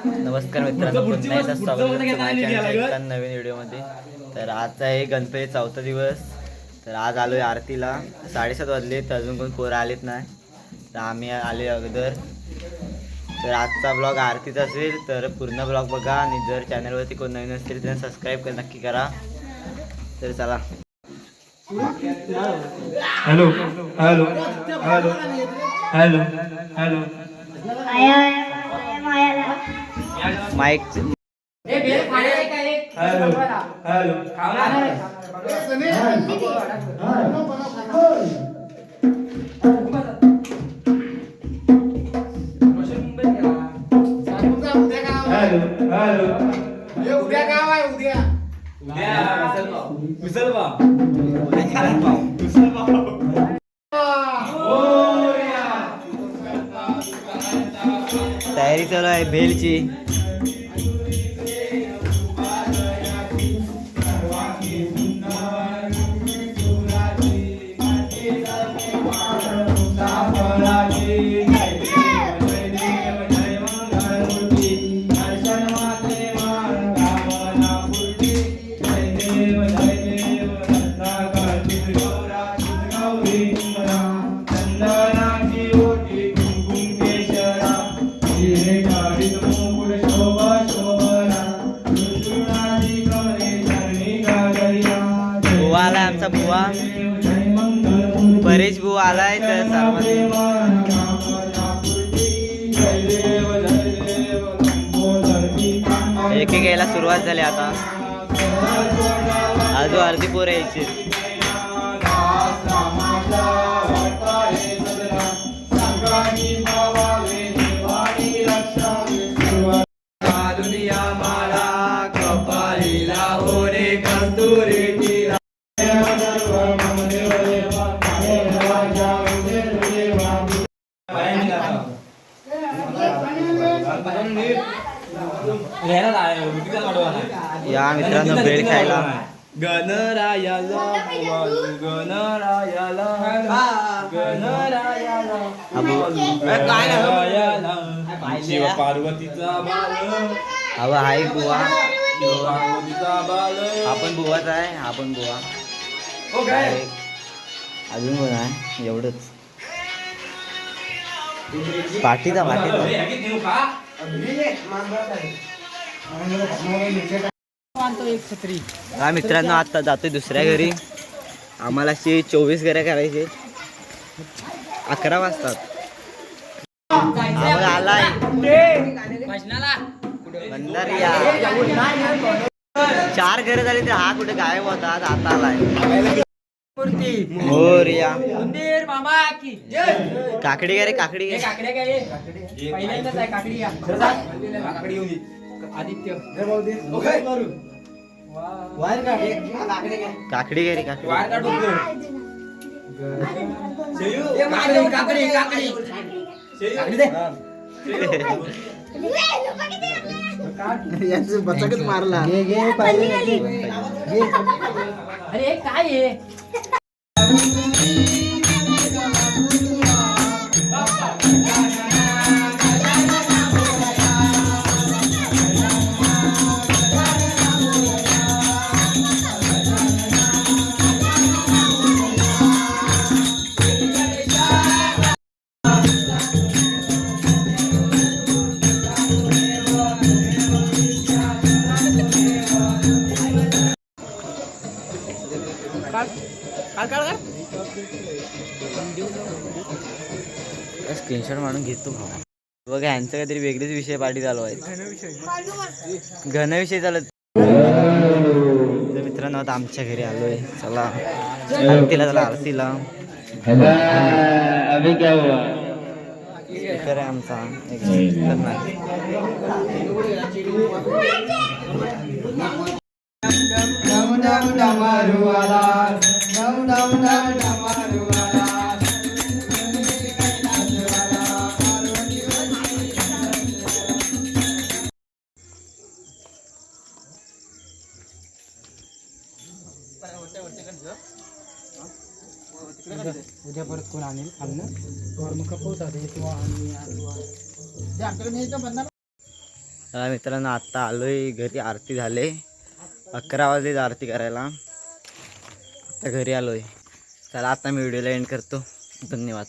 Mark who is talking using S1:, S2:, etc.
S1: नमस्कार मित्रांनो, पुन्हा एकदा स्वागत आहे तुमचं माझ्या चॅनलच्या एका नवीन व्हिडिओमध्ये. तर आजचा आहे गणपती चौथा दिवस. तर आज आलोय आरतीला. 7:30 वाजले तर अजून कोण पोरं आलेत नाही, तर आम्ही आले अगोदर. तर आजचा ब्लॉग आरतीचा असेल तर पूर्ण ब्लॉग बघा, आणि जर चॅनलवरती कोण नवीन असेल तर सबस्क्राईब नक्की करा. तर चला.
S2: Hello hello hello hello hello
S1: mike
S2: hello hello hello
S3: उद्या गाव आहे उद्या
S1: तयारी चालू आहे भेलची. बुवा आलाय आमचा बुवा, परेश बुवा आलाय. तर सर्वांनी एक एक यायला सुरुवात झाली आता. अजून अर्धी पोरं यायची. या मित्रांनो भेळ खायला.
S2: गणरायाला गणरायाला गणरायाला शिव पार्वतीचा बाल.
S1: हवा आहे बुवा.
S2: पार्वतीचा बाल.
S1: आपण बुवाच आहे. आपण बुवा अजून कोण आहे? एवढंच पाठीचा हा मित्रांनो, आता जातोय दुसऱ्या घरी. आम्हाला 24 घरे करायचे. 11 वाजतात. आलाय बंधारिया. 4 घरे झाली तर हा कुठे गायब होता, आता आलाय. मोरया काकडी गे रे, काकडी गे.
S3: आदित्य
S1: काकडी गे रे, काकडी.
S3: बचाकच मारला. अरे काय आहे?
S1: स्क्रीनशॉट मारून घेतो बघा. यांचं काहीतरी वेगळेच विषय पाठी चालू आहे. घनविषय चालत. तर मित्रांनो, आता आमच्या घरी आलोय. चला आरतीला, चला आरतीला. स्पीकर आहे आमचा.
S3: उद्या परत कोण आणेल खाल्लं मग कपवतात किंवा
S1: चला मित्रांनो आत्ता आलोय घरी, आरती झाले 11 वाजले आरती करायला, आता घरी आलोय. चला आता मी व्हिडिओला एंड करतो. धन्यवाद.